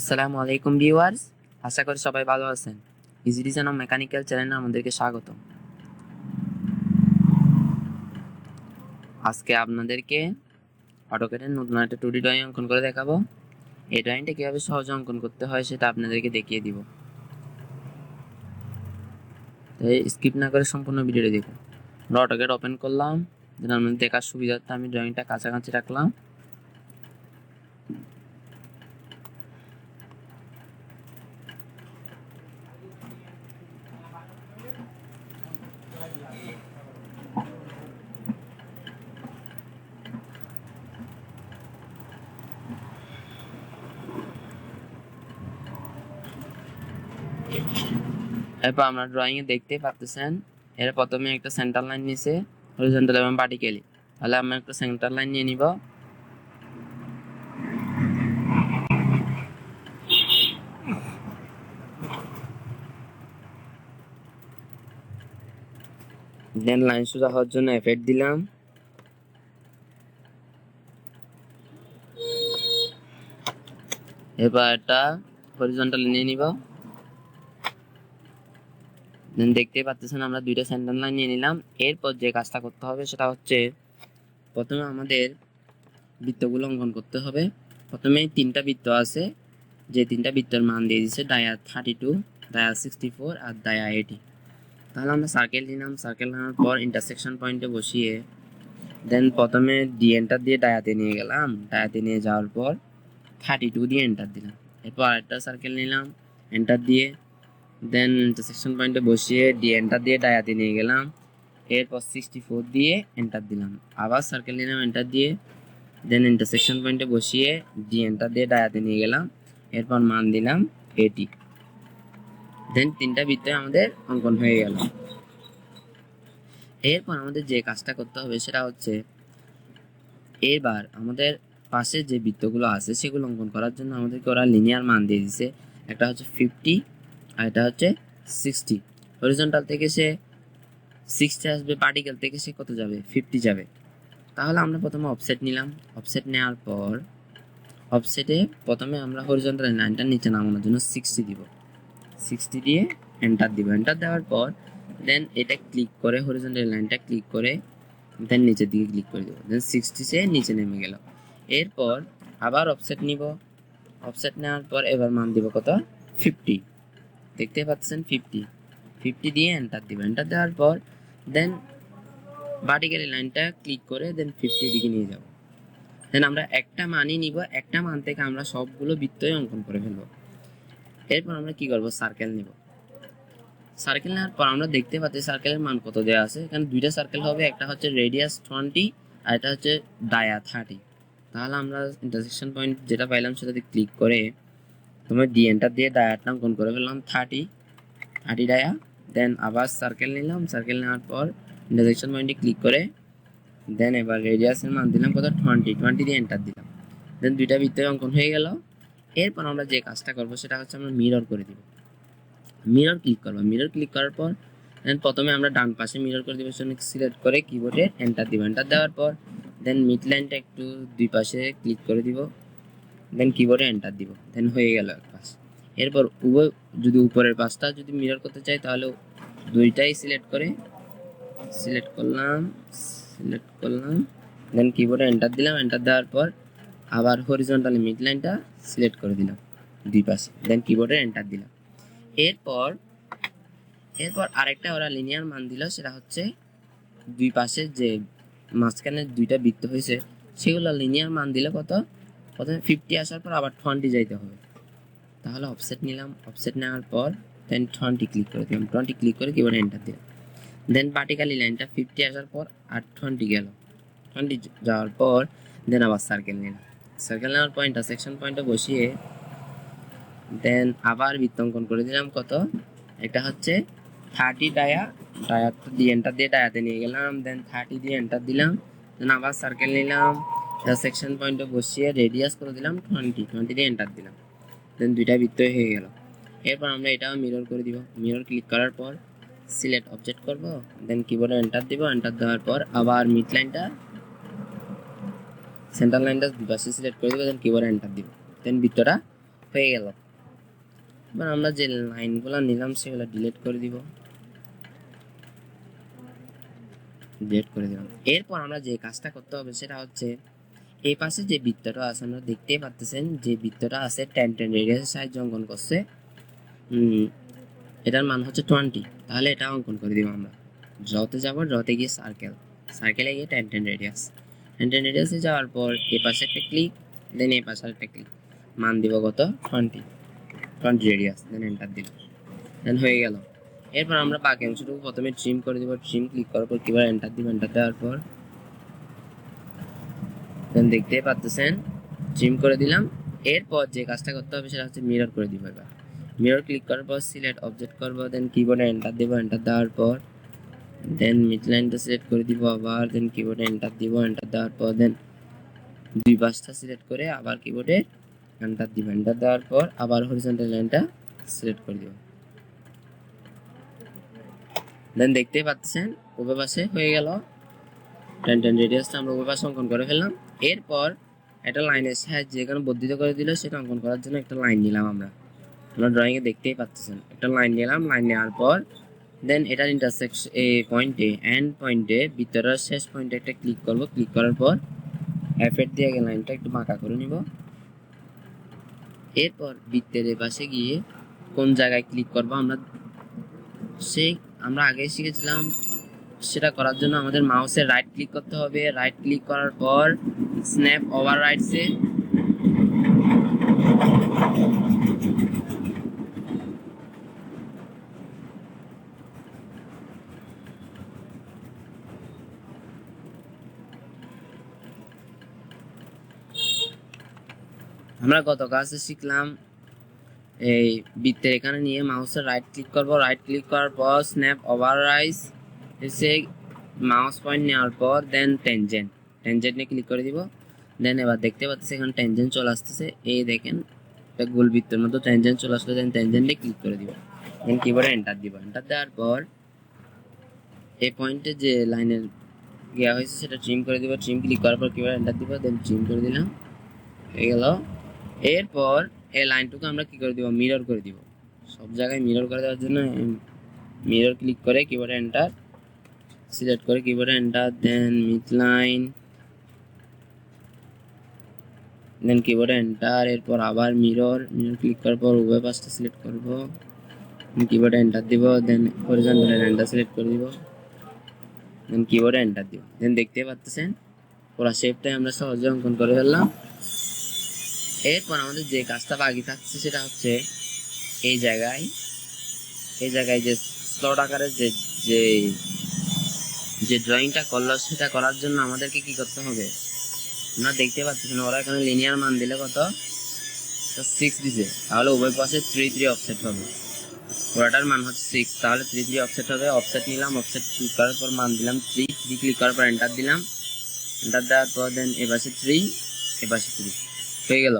আসসালামু আলাইকুম ভিউয়ার্স, আশা করি সবাই ভালো আছেন। ইজি ডিজাইন অফ মেকানিক্যাল চ্যানেলে আমাদেরকে স্বাগত। আজকে আপনাদেরকে অটোক্যাডের নতুন একটা 2D ড্রয়িং অঙ্কন করে দেখাবো। এই ড্রয়িংটা কীভাবে সহজে অঙ্কন করতে হয় সেটা আপনাদেরকে দেখিয়ে দিব। তাই স্কিপ না করে সম্পূর্ণ ভিডিওটি দেখুন। আমরা অটোক্যাড ওপেন করলাম, যেন আমাদের দেখার সুবিধার্থে আমি ড্রয়িংটা কাছাকাছি রাখলাম। এরপর আমরা ড্রয়িংয়ে দেখতে পাচ্ছেন, এর প্রথমে একটা সেন্টার লাইন নিছে হরিজন্টাল এবং ভার্টিক্যালি। তাহলে আমরা একটা সেন্টার লাইন নিয়ে নিব। দেন লাইন সোজা হওয়ার জন্য এফেক্ট দিলাম। এবার একটা হরিজন্টাল নিয়ে নিব। দেন দেখতে পাচ্ছেন আমরা দুইটা সেন্টার লাইন নিয়ে নিলাম। এরপর যে কাজটা করতে হবে সেটা হচ্ছে, প্রথমে আমাদের বৃত্তগুলো অঙ্কন করতে হবে। প্রথমে তিনটা বৃত্ত আছে, যে তিনটা বৃত্তের মান দিয়ে দিচ্ছে ডায়া 32, ডায়া 64 আর ডায়া 80। তাহলে আমরা সার্কেল নিলাম। সার্কেল নেওয়ার পর ইন্টারসেকশন পয়েন্টে বসিয়ে দেন প্রথমে ডি এন্টার দিয়ে ডায়াতে নিয়ে গেলাম। ডায়াতে নিয়ে যাওয়ার পর 32 দিয়ে এন্টার দিলাম। এরপর আরেকটা সার্কেল নিলাম, এন্টার দিয়ে দেন ইন্টারসেকশন পয়েন্টে বসিয়ে ডি এন্টার দিয়ে ডায়াতে নিয়ে গেলাম। এরপর 64 দিয়ে এন্টার দিলাম। আবার সার্কেল নিলাম, এন্টার দিয়ে দেন ইন্টারসেকশন পয়েন্টে বসিয়ে ডি এন্টার দিয়ে ডায়াতে নিয়ে গেলাম। এরপর মান দিলাম 80। দেন তিনটা বৃত্ত আমাদের অঙ্কন হয়ে গেল। এরপর আমাদের যে কাজটা করতে হবে সেটা হচ্ছে, এবার আমাদের পাশে যে বৃত্তগুলো আছে সেগুলো অঙ্কন করার জন্য আমাদেরকে ওরা লিনিয়ার মান দিয়ে দিছে। একটা হচ্ছে 50 আর এটা হচ্ছে 60। হরিজন্টাল থেকে সে 60 আসবে, পার্টিকেল থেকে সে কত যাবে, 50 যাবে। তাহলে আমরা প্রথমে অফসেট নিলাম। অফসেট নেওয়ার পর অফসেটে প্রথমে আমরা হরিজন্টাল লাইনটা নিচে নামানোর জন্য 60 দিব। 60 দিয়ে এন্টার দিব। এন্টার দেওয়ার পর দেন এটা ক্লিক করে হরিজন্টাল লাইনটা ক্লিক করে দেন নিচের দিকে ক্লিক করে দেবো। দেন 60 সে নিচে নেমে গেল। এরপর আবার অফসেট নিব। অফসেট নেওয়ার পর এবার মান দিব কত, 50। দেখতে পাচ্ছেন 50 দিয়ে এন্টার দিব। এন্টার দেওয়ার পর দেন ভার্টিক্যালি লাইনটা ক্লিক করে দেন 50 দিকে নিয়ে যাব। দেন আমরা একটা মানই নিব। একটা মান থেকে আমরা সবগুলো বৃত্তই অঙ্কন করে ফেলবো। এরপর আমরা কি করব, সার্কেল নিব। সার্কেল নেওয়ার পর আমরা দেখতে পাচ্ছি সার্কেলের মান কত দেওয়া আছে। এখানে দুইটা সার্কেল হবে, একটা হচ্ছে রেডিয়াস 20 আর এটা হচ্ছে ডায়া 30। তাহলে আমরা ইন্টারসেকশন পয়েন্ট যেটা পাইলাম সেটাতে ক্লিক করে তোমার ডি এন্টার দিয়ে ডায়াটা অঙ্কন করে ফেললাম 30 ডায়া। দেন আবার সার্কেল নিলাম। সার্কেল নেওয়ার পর ইন্টারসেকশন পয়েন্টে ক্লিক করে দেন এবার রেডিয়াসের মান দিলাম কত, 20 দিয়ে এন্টার দিলাম। দেন দুইটা বৃত্তের অঙ্কন হয়ে গেল। এরপর আমরা যে কাজটা করবো সেটা হচ্ছে আমরা মিরর করে দিব। মিরর ক্লিক করবো। মিরর ক্লিক করার পর দেন প্রথমে আমরা ডান পাশে মিরর করে দিব, সিলেক্ট করে কিবোর্ডে এন্টার দিব। এন্টার দেওয়ার পর দেন মিড লাইনটা একটু দুই পাশে ক্লিক করে দিব। দেন কিবোর্ডে এন্টার দিব। দেন হয়ে গেল এক পাশ। এরপর যদি উপরের পাশটা যদি মিরর করতে চাই তাহলে দুইটাই সিলেক্ট করলাম দেন কিবোর্ডে এন্টার দিলাম। এন্টার দেওয়ার পর আবার হরিজন্টালি মিড লাইনটা সিলেক্ট করে দিলাম দুই পাশে। দেন কিবোর্ডে এন্টার দিলাম। এরপর আরেকটা ওরা লিনিয়ার মান দিল, সেটা হচ্ছে দুই পাশে যে মাঝখানে দুইটা বৃত্ত হয়েছে সেগুলো লিনিয়ার মান দিলে কত, প্রথমে 50 আসার পর আবার 20 যাইতে হবে। তাহলে অফসেট নিলাম। অফসেট নেওয়ার পর দেন 20 ক্লিক করে দিলাম। 20 ক্লিক করে কিবোর্ডে এন্টার দিলাম। দেন ভার্টিক্যালি লাইনটা 50 আসার পর আর 20 গেল। 20 যাওয়ার পর দেন আবার সার্কেল নিলাম। সার্কেল নেওয়ার পর ইন্টারসেকশন পয়েন্টে বসিয়ে দেন আবার বৃত্ত অঙ্কন করে দিলাম কত, এটা হচ্ছে 30 ডায়া দিয়ে এন্টার দিয়ে ডায়াতে নিয়ে গেলাম। দেন 30 দিয়ে এন্টার দিলাম। দেন আবার সার্কেল নিলাম। ইন্টারসেকশন পয়েন্টে বসিয়ে রেডিয়াস করে দিলাম 20 দিয়ে এন্টার দিলাম। দেন দুইটা বৃত্ত হয়ে গেল। এরপর আমরা এটাও মিরর করে দিব। মিরর ক্লিক করার পর সিলেক্ট অবজেক্ট করব। দেন কিবোর্ডে এন্টার দিব। এন্টার দেওয়ার পর আবার মিড লাইনটা সেন্টার লাইনটা দুই পাশে সিলেক্ট করে দিব। দেন কিবোর্ডে এন্টার দিব। দেন বৃত্তটা হয়ে গেল। এবার আমরা যে লাইনগুলো নিলাম সেগুলো ডিলিট করে দিব, এরপর আমরা যে কাজটা করতে হবে সেটা হচ্ছে এই পাশে যে বৃত্তটা আছে আমরা দেখতেই পাচ্ছেন যে বৃত্তটা আছে 10 রেডিয়াসের সাহায্যে অঙ্কন করছে, এটার মান হচ্ছে 20। তাহলে এটা অঙ্কন করে দিব আমরা। ড্রতে যাব, ড্রতে গিয়ে সার্কেলে গিয়ে 10 রেডিয়াসে যাওয়ার পর এই পাশে একটা ক্লিক, দেন এই পাশে একটা ক্লিক, মান দিব কত 20 রেডিয়াস, দেন এন্টার দিব, দেন হয়ে গেল। এরপর আমরা বাকি অংশটুকু প্রথমে ট্রিম করে দিব, ট্রিম ক্লিক করার পর কিভাবে এন্টার দিব, এন্টার দেওয়ার পর দেন দেখতেই পাচ্ছেন ট্রিম করে দিলাম। এরপর যে কাজটা করতে হবে সেটা হচ্ছে মিরর করে দিব। এবার মিরর ক্লিক করার পর সিলেক্ট অবজেক্ট করব, দেন কিবোর্ডে এন্টার দেব, এন্টার দেওয়ার পর দেন মিড লাইনটা সিলেক্ট করে দিব আবার, দেন কিবোর্ডে এন্টার দিব, এন্টার দেওয়ার পর দেন দুই পাশটা সিলেক্ট করে আবার কিবোর্ডে এন্টার দিব, এন্টার দেওয়ার পর আবার হরিজন্টাল লাইনটা সিলেক্ট করে দিব, দেন দেখতেই পাচ্ছেন উভয় পাশে হয়ে গেল। 10 রেডিয়াসটা আমরা উভয় পাশে অঙ্কন করে ফেললাম। এরপর একটা লাইনের সাহায্যে এখানে বর্ধিত করে দিল, সেটা অঙ্কন করার জন্য একটা লাইন নিলাম আমরা ড্রয়িং এ দেখতেই পাচ্ছেন। একটা লাইন নিলাম, লাইন নেওয়ার পর দেন এটার ইন্টারসেকশন এই পয়েন্টে এন্ড পয়েন্টে ভিতরের শেষ পয়েন্টে একটা ক্লিক করব, ক্লিক করার পর এফেক্ট দিয়ে আগে লাইনটা একটু বাঁকা করে নিব। এরপর বৃত্তের পাশে গিয়ে কোন জায়গায় ক্লিক করব আমরা আগে শিখেছিলাম, সেটা করার জন্য আমাদের মাউসে রাইট ক্লিক করতে হবে। রাইট ক্লিক করার পর স্ন্যাপ ওভার রাইটসে আমরা গত ক্লাসে শিখলাম এই বৃত্তের এখানে নিয়ে মাউসের রাইট ক্লিক করব, রাইট ক্লিক করার পর স্ন্যাপ ওভার রাইট এসে মাউস পয়েন্ট নেওয়ার পর দেন টেনজেন্ট নিয়ে ক্লিক করে দিব। দেন এবার দেখতে পাচ্ছি এখানে টেনজেন্ট চলে আসতেছে, এই দেখেন একটা গোল বৃত্তের মতো টেনজেন্ট চলে আসলো, দেন টেনজেন্টে ক্লিক করে দিব, দেন কিবোর্ডে এন্টার দিব, এন্টার দেওয়ার পর এই পয়েন্টে যে লাইনের গিয়া হয়েছে সেটা ট্রিম করে দিব, ট্রিম ক্লিক করার পর কিবোর্ডে এন্টার দিব, দেন ট্রিম করে দিলাম, হয়ে গেল। এরপর এই লাইনটুকু আমরা কি করে দিব, মিরর করে দিব। সব জায়গায় মিরর করে দেওয়ার জন্য মিরর ক্লিক করে কিবোর্ডে এন্টার সিলেক্ট করে কিবোর্ডে এন্টার, দেন মিড লাইন, দেন কিবোর্ডে এন্টার, এরপর আবার মিরর ক্লিক করার পর উভয় পাশটা সিলেক্ট করব, কিবোর্ডে এন্টার দিব, দেন হরিজন্টাল লাইনটা সিলেক্ট করে দিব, দেন কিবোর্ডে এন্টার দিব। দেন দেখতে পাচ্ছেন পুরো শেপটাই আমরা সহজে অঙ্কন করে ফেললাম। এরপর আমাদের যে কাজটা বাকি থাকছে সেটা হচ্ছে এই জায়গায় যে স্লট আকারের যে ড্রয়িংটা করলো সেটা করার জন্য আমাদেরকে কি করতে হবে, আপনারা দেখতে পাচ্ছেন ওরা এখানে লিনিয়ার মান দিলে কত 6 দিছে, তাহলে উভয় পাশে 3 অফসেট হবে। ওটার মান হচ্ছে 6, তাহলে 3 অফসেট হবে। অফসেট নিলাম, অফসেট ক্লিক করার পর মান দিলাম 3 ক্লিক করার পর এন্টার দিলাম, এন্টার দেওয়ার পর দেন এপাশে 3 এপাশে 3 হয়ে গেল।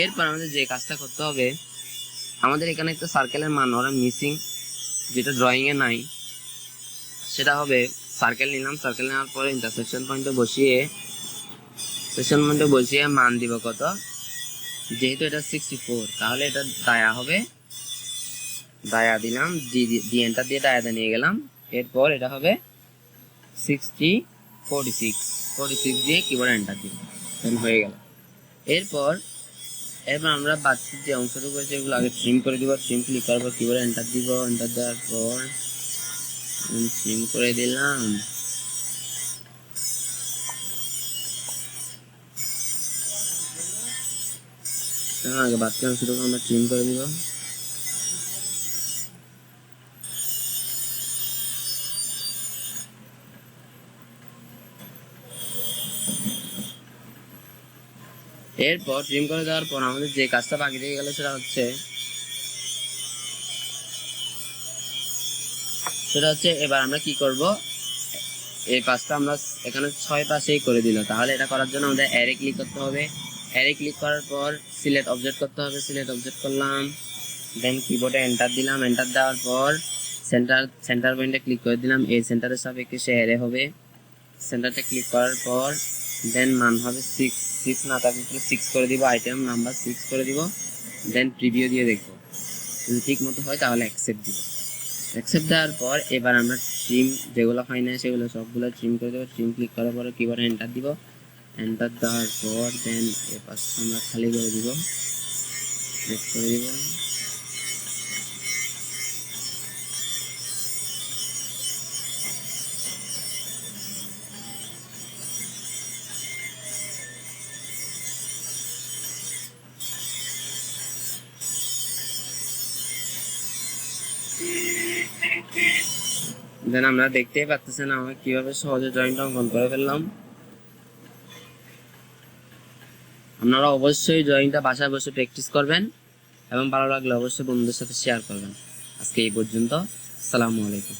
এরপর আমাদের যে কাজটা করতে হবে, আমাদের এখানে একটা সার্কেলের মান ওরা মিসিং, যেটা ড্রয়িং এ নাই, সেটা হবে সার্কেল নিলাম, সার্কেল নেওয়ার পরে ইন্টারসেকশন পয়েন্টে বসিয়ে মান দিব কত, যেহেতু এটা 64 তাহলে এটা দায়া হবে, দায়া দিলাম, ডি এন্টার দিয়ে দায়াটা নিয়ে গেলাম। এরপর এটা হবে 46 দিয়ে কিবোর্ডে এন্টার দিব, দেন হয়ে গেল। এরপর আমরা বাকি যে অংশটুকু আছে এগুলো আগে ট্রিম করে দিব, ট্রিম ক্লিক করার পর কিবোর্ডে এন্টার দিব, এন্টার দেওয়ার পর ট্রিম করে দিলাম। আগে বাকি অংশটুকু আমরা ট্রিম করে দিব। এরপর ট্রিম করে দেওয়ার পর আমাদের যে কাজটা বাকি থেকে গেল সেটা হচ্ছে এবার আমরা কি করব, এই কাজটা আমরা এখানে 6 পাশেই করে দিল। তাহলে এটা করার জন্য আমাদের অ্যারে ক্লিক করতে হবে, অ্যারে ক্লিক করার পর সিলেক্ট অবজেক্ট করতে হবে, সিলেক্ট অবজেক্ট করলাম, দেন কিবোর্ডে এন্টার দিলাম, এন্টার দেওয়ার পর সেন্টার পয়েন্টে ক্লিক করে দিলাম, এই সেন্টারের সাপেক্ষে সে অ্যারে হবে। সেন্টারটা ক্লিক করার পর দেন মান হবে 6 না থাকলে 6 করে দিব, আইটেম নাম্বার 6 করে দিব, দেন প্রিভিউ দিয়ে দেখবো, যদি ঠিক মতো হয় তাহলে অ্যাকসেপ্ট দিব। অ্যাকসেপ্ট দেওয়ার পর এবার আমরা ট্রিম যেগুলো হয় না সেগুলো সবগুলো ট্রিম করে দেবো। ট্রিম ক্লিক করার পরে কিবোর্ডে এন্টার দিব। এন্টার দেওয়ার পর দেন এ পাশে আমরা খালি করে দিব, নেক্সট করে দিব। দেন আমরা দেখতেই পাচ্ছেন আমরা কিভাবে সহজে জয়েন্ট অঙ্কন করে ফেললাম। আপনারা অবশ্যই ড্রয়িংটা বাসায় বসে প্র্যাকটিস করবেন এবং ভালো লাগলে অবশ্যই বন্ধুদের সাথে শেয়ার করবেন। আজকে এই পর্যন্ত। আসসালামু আলাইকুম।